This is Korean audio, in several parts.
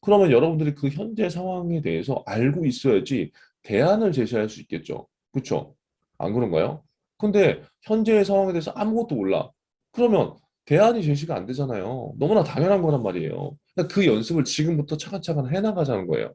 그러면 여러분들이 그 현재 상황에 대해서 알고 있어야지 대안을 제시할 수 있겠죠. 그렇죠? 안 그런가요? 근데 현재의 상황에 대해서 아무것도 몰라. 그러면 대안이 제시가 안 되잖아요. 너무나 당연한 거란 말이에요. 그러니까 그 연습을 지금부터 차근차근 해나가자는 거예요.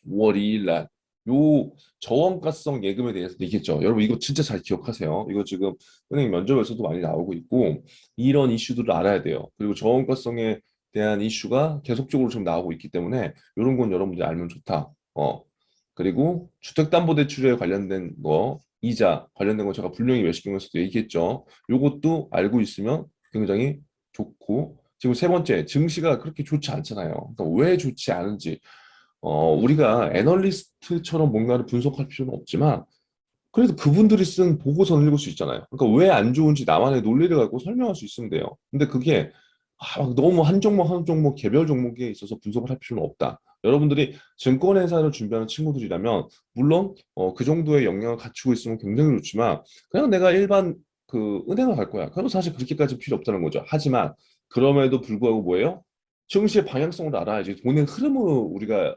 5월 2일 날 요 저원가성 예금에 대해서 얘기했죠. 여러분 이거 진짜 잘 기억하세요. 이거 지금 은행 면접에서도 많이 나오고 있고 이런 이슈들을 알아야 돼요. 그리고 저원가성에 대한 이슈가 계속적으로 지금 나오고 있기 때문에 이런 건 여러분들이 알면 좋다. 그리고 주택담보대출에 관련된 거, 이자 관련된 거 제가 분명히 외식경에서도 얘기했죠. 요것도 알고 있으면 굉장히 좋고 지금 세 번째 증시가 그렇게 좋지 않잖아요. 그러니까 왜 좋지 않은지 우리가 애널리스트처럼 뭔가를 분석할 필요는 없지만 그래도 그분들이 쓴 보고서는 읽을 수 있잖아요. 그러니까 왜 안 좋은지 나만의 논리를 갖고 설명할 수 있으면 돼요. 근데 그게 막 너무 한 종목 한 종목 개별 종목에 있어서 분석을 할 필요는 없다. 여러분들이 증권회사를 준비하는 친구들이라면 물론 그 정도의 역량을 갖추고 있으면 굉장히 좋지만 그냥 내가 일반 그 은행을 갈 거야. 그럼 사실 그렇게까지 필요 없다는 거죠. 하지만 그럼에도 불구하고 뭐예요? 증시의 방향성을 알아야지 돈의 흐름을 우리가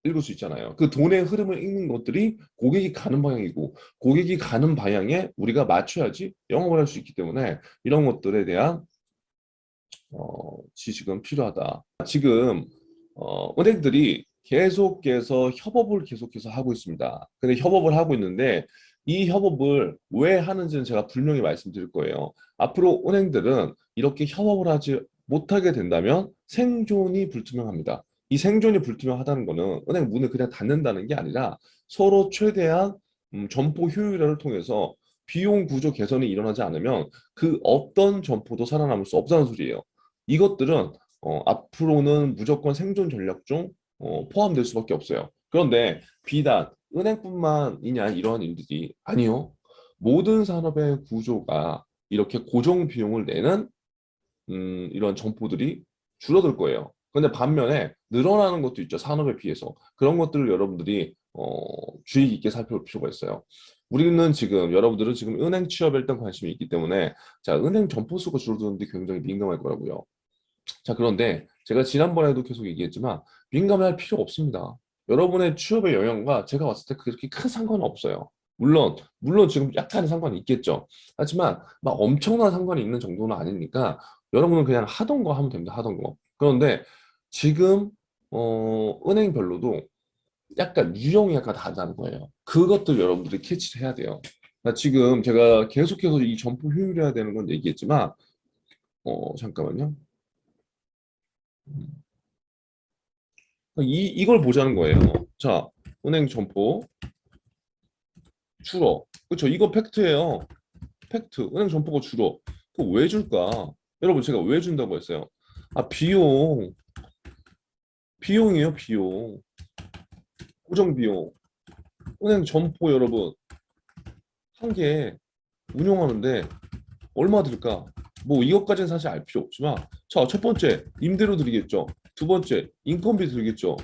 읽을 수 있잖아요. 그 돈의 흐름을 읽는 것들이 고객이 가는 방향이고 고객이 가는 방향에 우리가 맞춰야지 영업을 할 수 있기 때문에 이런 것들에 대한 지식은 필요하다. 지금 은행들이 계속해서 협업을 계속해서 하고 있습니다. 근데 협업을 하고 있는데 이 협업을 왜 하는지는 제가 분명히 말씀드릴 거예요. 앞으로 은행들은 이렇게 협업을 하지 못하게 된다면 생존이 불투명합니다. 이 생존이 불투명하다는 거는 은행 문을 그냥 닫는다는 게 아니라 서로 최대한 점포 효율화를 통해서 비용 구조 개선이 일어나지 않으면 그 어떤 점포도 살아남을 수 없다는 소리예요. 이것들은 앞으로는 무조건 생존 전략 중 포함될 수밖에 없어요. 그런데 비단 은행뿐만이냐 이러한 일들이 아니요. 모든 산업의 구조가 이렇게 고정 비용을 내는 이런 점포들이 줄어들 거예요. 근데 반면에 늘어나는 것도 있죠. 산업에 비해서. 그런 것들을 여러분들이 주의 깊게 살펴볼 필요가 있어요. 우리는 지금 여러분들은 지금 은행 취업에 일단 관심이 있기 때문에 자, 은행 점포 수가 줄어드는데 굉장히 민감할 거라고요. 자, 그런데 제가 지난번에도 계속 얘기했지만 민감할 필요 없습니다. 여러분의 취업의 영향과 제가 봤을 때 그렇게 큰 상관은 없어요. 물론 지금 약간의 상관이 있겠죠. 하지만 막 엄청난 상관이 있는 정도는 아니니까 여러분은 그냥 하던 거 하면 됩니다. 하던 거. 그런데 지금 은행별로도 약간 유형이 약간 다르다는 거예요. 그것들 여러분들이 캐치를 해야 돼요. 지금 제가 계속해서 이 점포 효율해야 되는 건 얘기했지만 잠깐만요. 이걸 보자는 거예요. 자, 은행 점포 줄어. 그렇죠? 이거 팩트예요. 팩트. 은행 점포가 줄어. 그거 왜 줄까? 여러분 제가 왜 준다고 했어요? 아, 비용이에요, 비용. 고정 비용. 은행 점포 여러분 한 개 운영하는데 얼마 들까? 뭐 이것까지는 사실 알 필요 없지만 자, 첫 번째 임대료 드리겠죠. 두 번째 인건비 들겠죠.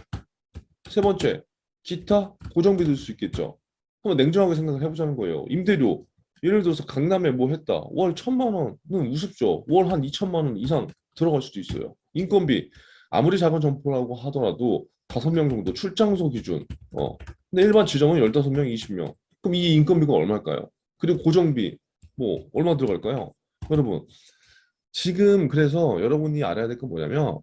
세 번째, 기타 고정비 들 수 있겠죠. 한번 냉정하게 생각을 해보자는 거예요. 임대료. 예를 들어서 강남에 뭐 했다. 월 1,000만 원은 우습죠. 월 한 2천만 원 이상 들어갈 수도 있어요. 인건비. 아무리 작은 점포라고 하더라도 5명 정도 출장소 기준. 근데 일반 지점은 15명, 20명. 그럼 이 인건비가 얼마일까요? 그리고 고정비. 뭐 얼마 들어갈까요? 여러분, 지금 그래서 여러분이 알아야 될 건 뭐냐면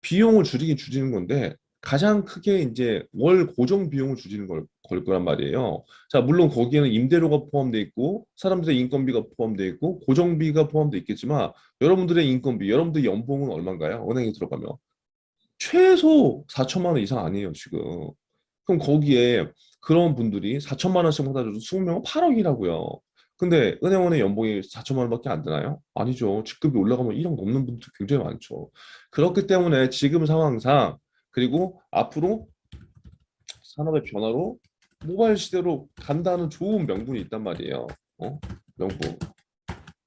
비용을 줄이긴 줄이는 건데 가장 크게 이제 월 고정 비용을 줄이는 걸 거란 말이에요. 자, 물론 거기에는 임대료가 포함되어 있고 사람들의 인건비가 포함되어 있고 고정비가 포함되어 있겠지만 여러분들의 인건비, 여러분들의 연봉은 얼마인가요? 은행에 들어가면 최소 4천만 원 이상 아니에요, 지금. 그럼 거기에 그런 분들이 4천만 원씩 받아줘도 20명은 8억이라고요. 근데 은행원의 연봉이 4천만 원밖에 안 되나요? 아니죠. 직급이 올라가면 1억 넘는 분도 굉장히 많죠. 그렇기 때문에 지금 상황상 그리고 앞으로 산업의 변화로 모바일 시대로 간다는 좋은 명분이 있단 말이에요. 명분.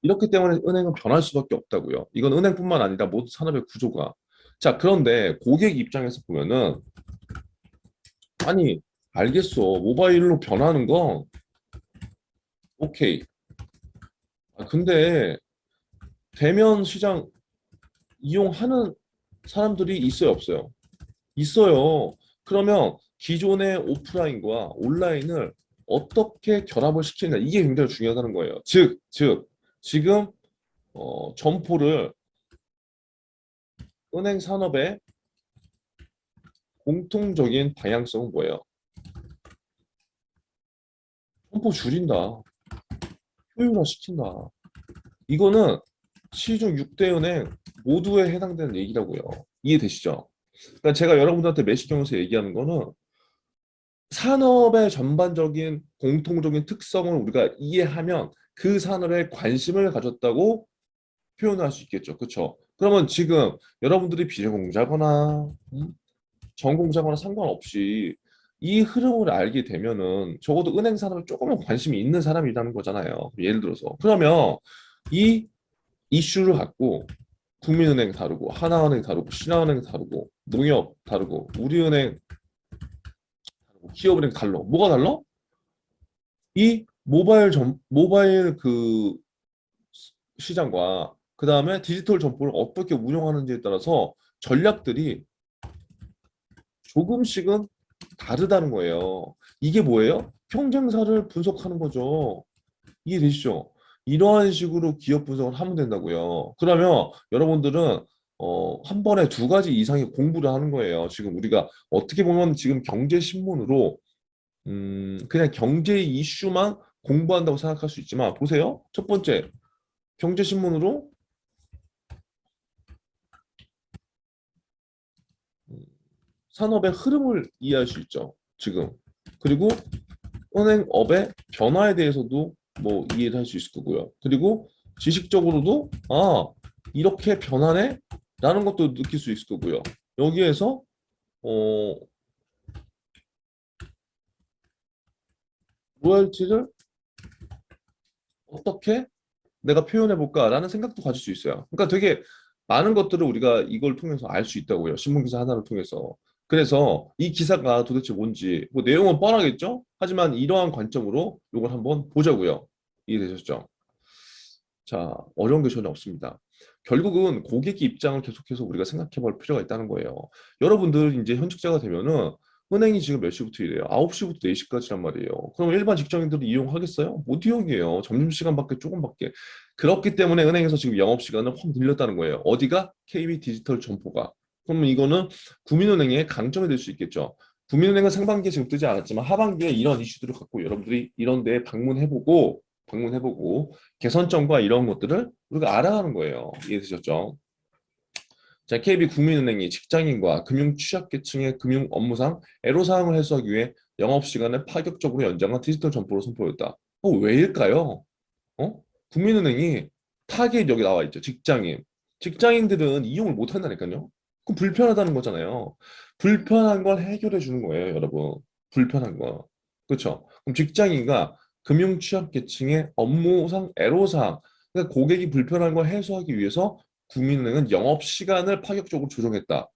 이렇기 때문에 은행은 변할 수밖에 없다고요. 이건 은행뿐만 아니라 모든 산업의 구조가. 자, 그런데 고객 입장에서 보면은 아니, 알겠어. 모바일로 변하는 건 오케이. 근데 대면 시장 이용하는 사람들이 있어요, 없어요? 있어요. 그러면 기존의 오프라인과 온라인을 어떻게 결합을 시키느냐 이게 굉장히 중요하다는 거예요. 즉 지금 점포를 은행 산업의 공통적인 방향성은 뭐예요? 점포 줄인다, 효율화 시킨다. 이거는 시중 6대 은행 모두에 해당되는 얘기라고요. 이해되시죠? 그러니까 제가 여러분들한테 매시경에서 얘기하는 거는 산업의 전반적인 공통적인 특성을 우리가 이해하면 그 산업에 관심을 가졌다고 표현할 수 있겠죠. 그렇죠? 그러면 지금 여러분들이 비전공자거나 전공자거나 상관없이 이 흐름을 알게 되면은 적어도 은행 산업에 조금은 관심이 있는 사람이라는 거잖아요. 예를 들어서 그러면 이 이슈를 갖고 국민은행 다르고 하나은행 다르고 신한은행 다르고 농협 다르고 우리은행 다르고 기업은행 달라. 뭐가 달라? 이 모바일 그 시장과 그 다음에 디지털 점포를 어떻게 운영하는지에 따라서 전략들이 조금씩은 다르다는 거예요. 이게 뭐예요? 경쟁사를 분석하는 거죠. 이해되시죠? 이러한 식으로 기업 분석을 하면 된다고요. 그러면 여러분들은 한 번에 두 가지 이상의 공부를 하는 거예요. 지금 우리가 어떻게 보면 지금 경제신문으로 그냥 경제 이슈만 공부한다고 생각할 수 있지만 보세요. 첫 번째, 경제신문으로 음, 산업의 흐름을 이해할 수 있죠. 지금. 그리고 은행업의 변화에 대해서도 뭐 이해를 할 수 있을 거고요. 그리고 지식적으로도 이렇게 변하네? 라는 것도 느낄 수 있을 거고요. 여기에서 어, 로열티를 어떻게 내가 표현해 볼까라는 생각도 가질 수 있어요. 그러니까 되게 많은 것들을 우리가 이걸 통해서 알 수 있다고요. 신문 기사 하나를 통해서. 그래서 이 기사가 도대체 뭔지 뭐 내용은 뻔하겠죠? 하지만 이러한 관점으로 이걸 한번 보자고요. 이해되셨죠? 자, 어려운 게 전혀 없습니다. 결국은 고객 입장을 계속해서 우리가 생각해 볼 필요가 있다는 거예요. 여러분들 이제 현직자가 되면은 은행이 지금 몇 시부터 일해요? 9시부터 4시까지란 말이에요. 그럼 일반 직장인들은 이용하겠어요? 못 이용해요. 점심시간밖에 조금밖에. 그렇기 때문에 은행에서 지금 영업시간을 확 늘렸다는 거예요. 어디가? KB 디지털 점포가. 그러면 이거는 구민은행의 강점이 될 수 있겠죠. 구민은행은 상반기에 지금 뜨지 않았지만 하반기에 이런 이슈들을 갖고 여러분들이 이런 데에 방문해보고 개선점과 이런 것들을 우리가 알아가는 거예요. 이해되셨죠? 자, KB 국민은행이 직장인과 금융 취약계층의 금융 업무상 애로사항을 해소하기 위해 영업시간을 파격적으로 연장한 디지털 점포를 선보였다. 왜일까요? 어? 국민은행이 타겟 여기 나와 있죠. 직장인. 직장인들은 이용을 못 한다니까요. 그럼 불편하다는 거잖아요. 불편한 걸 해결해 주는 거예요, 여러분. 불편한 거. 그렇죠? 그럼 직장인과 금융 취약계층의 업무상 애로사항, 그러니까 고객이 불편한 걸 해소하기 위해서 국민은행은 영업 시간을 파격적으로 조정했다.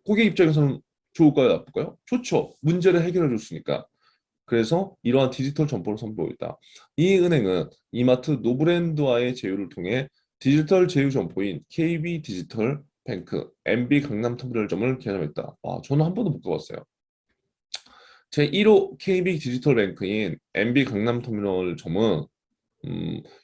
고객 입장에서는 좋을까요, 나쁠까요? 좋죠. 문제를 해결해 줬으니까. 그래서 이러한 디지털 점포를 선보였다. 이 은행은 이마트 노브랜드와의 제휴를 통해 디지털 제휴 점포인 KB 디지털 뱅크 MB 강남 터미널점을 개점했다. 저는 한 번도 못 가봤어요. 제1호 KB 디지털 뱅크인 MB 강남 터미널점은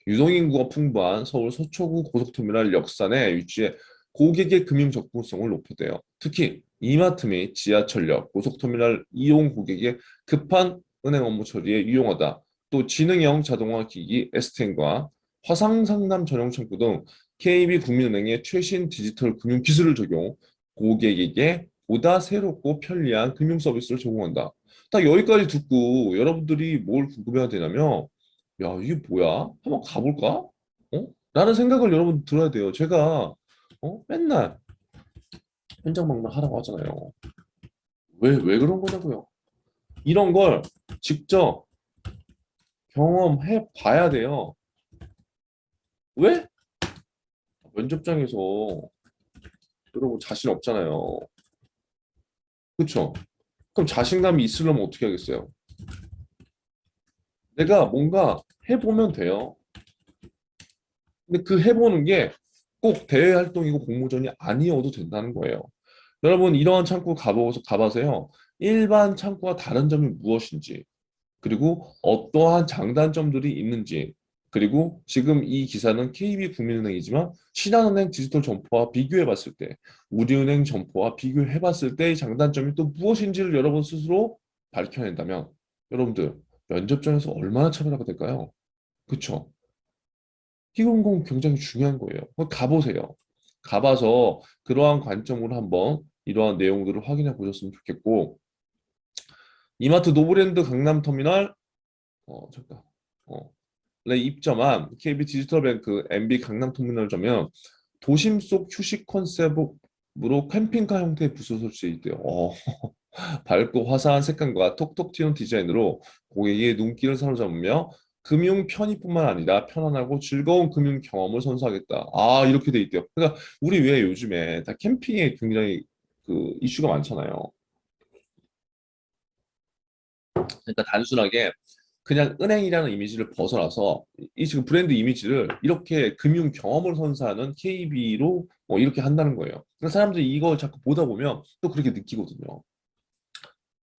유동인구가 풍부한 서울 서초구 고속터미널 역산에 위치해 고객의 금융 접근성을 높여대요. 특히 이마트 및 지하철역, 고속터미널 이용 고객의 급한 은행 업무 처리에 유용하다. 또 지능형 자동화 기기 S텐과 화상 상담 전용 창구 등 KB국민은행의 최신 디지털 금융 기술을 적용, 고객에게 보다 새롭고 편리한 금융 서비스를 제공한다. 딱 여기까지 듣고 여러분들이 뭘 궁금해야 되냐면 야, 이게 뭐야? 한번 가볼까? 라는 생각을 여러분 들어야 돼요. 제가 맨날 현장 방문 하라고 하잖아요. 왜 그런 거냐고요. 이런 걸 직접 경험해 봐야 돼요. 왜? 면접장에서 여러분 자신 없잖아요. 그렇죠? 그럼 자신감이 있으려면 어떻게 하겠어요? 내가 뭔가 해보면 돼요. 근데 그 해보는 게 꼭 대외 활동이고 공모전이 아니어도 된다는 거예요. 여러분 이러한 창구 가봐서요. 일반 창구와 다른 점이 무엇인지, 그리고 어떠한 장단점들이 있는지, 그리고 지금 이 기사는 KB국민은행이지만 신한은행 디지털 점포와 비교해 봤을 때, 우리은행 점포와 비교해 봤을 때의 장단점이 또 무엇인지를 여러분 스스로 밝혀낸다면 여러분들 면접장에서 얼마나 차별화가 될까요? 그쵸? 희곡공 굉장히 중요한 거예요. 가보세요. 가봐서 그러한 관점으로 한번 이러한 내용들을 확인해 보셨으면 좋겠고, 이마트 노브랜드 강남터미널 잠깐 에 입점한 KB 디지털뱅크 MB 강남터미널점은 도심 속 휴식 컨셉으로 캠핑카 형태의 부스 설치돼 있대요. 밝고 화사한 색감과 톡톡 튀는 디자인으로 고객의 눈길을 사로잡으며 금융 편의뿐만 아니라 편안하고 즐거운 금융 경험을 선사하겠다. 아, 이렇게 돼 있대요. 그러니까 우리 왜 요즘에 다 캠핑에 굉장히 그 이슈가 많잖아요. 그러니까 단순하게 그냥 은행이라는 이미지를 벗어나서 이 지금 브랜드 이미지를 이렇게 금융 경험을 선사하는 KB로 이렇게 한다는 거예요. 그러니까 사람들이 이걸 자꾸 보다 보면 또 그렇게 느끼거든요.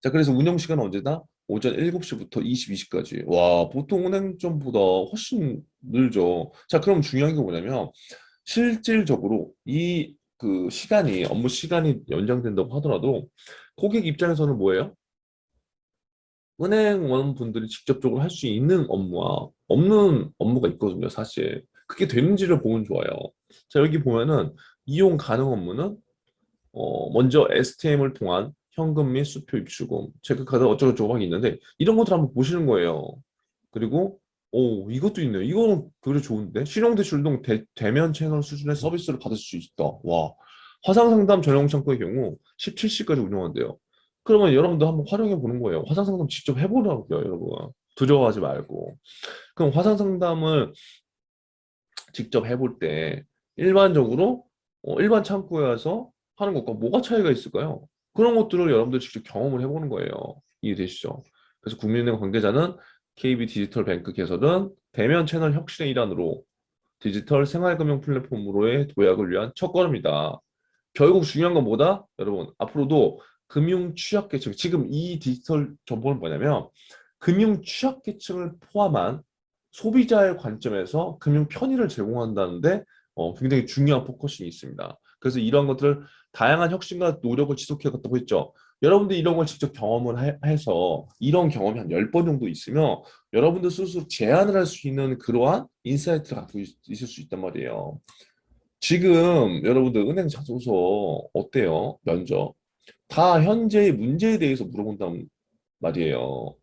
자, 그래서 운영 시간은 언제다? 오전 7시부터 22시까지. 와, 보통 은행점보다 훨씬 늘죠. 자, 그럼 중요한 게 뭐냐면 실질적으로 이 그 시간이 업무 시간이 연장된다고 하더라도 고객 입장에서는 뭐예요? 은행원 분들이 직접적으로 할 수 있는 업무와 없는 업무가 있거든요, 사실. 그게 되는지를 보면 좋아요. 자, 여기 보면은 이용 가능 업무는 먼저 STM을 통한 현금 및 수표 입출금, 체크카드 어쩌고저쩌고 막 있는데 이런 것들 한번 보시는 거예요. 그리고 오, 이것도 있네요. 이거는 되게 좋은데 신용대출 등 대면 채널 수준의 서비스를 받을 수 있다. 와, 화상상담 전용 창구의 경우 17시까지 운영한대요. 그러면 여러분도 한번 활용해 보는 거예요. 화상상담 직접 해보라고요, 여러분. 두려워하지 말고. 그럼 화상상담을 직접 해볼 때 일반적으로 일반 창구에서 하는 것과 뭐가 차이가 있을까요? 그런 것들을 여러분들 직접 경험을 해보는 거예요. 이해되시죠? 그래서 국민은행 관계자는 KB 디지털 뱅크 개설은 대면 채널 혁신의 일환으로 디지털 생활금융 플랫폼으로의 도약을 위한 첫걸음이다. 결국 중요한 건 뭐다? 여러분, 앞으로도 금융 취약계층, 지금 이 디지털 정보는 뭐냐면 금융 취약계층을 포함한 소비자의 관점에서 금융 편의를 제공한다는데 굉장히 중요한 포커싱이 있습니다. 그래서 이런 것들을 다양한 혁신과 노력을 지속해갔다고 했죠. 여러분들 이런 걸 직접 경험을 해서 이런 경험이 한 10번 정도 있으면 여러분들 스스로 제안을 할 수 있는 그러한 인사이트를 갖고 있을 수 있단 말이에요. 지금 여러분들 은행 자소서 어때요? 면접. 다 현재의 문제에 대해서 물어본단 말이에요.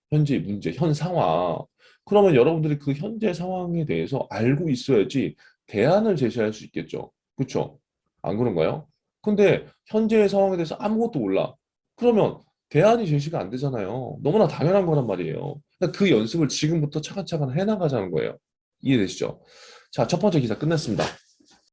현재 문제, 현 상황. 그러면 여러분들이 그 현재 상황에 대해서 알고 있어야지 대안을 제시할 수 있겠죠. 그렇죠? 안 그런가요? 근데 현재의 상황에 대해서 아무것도 몰라. 그러면 대안이 제시가 안 되잖아요. 너무나 당연한 거란 말이에요. 그러니까 그 연습을 지금부터 차근차근 해나가자는 거예요. 이해되시죠? 자, 첫 번째 기사 끝냈습니다.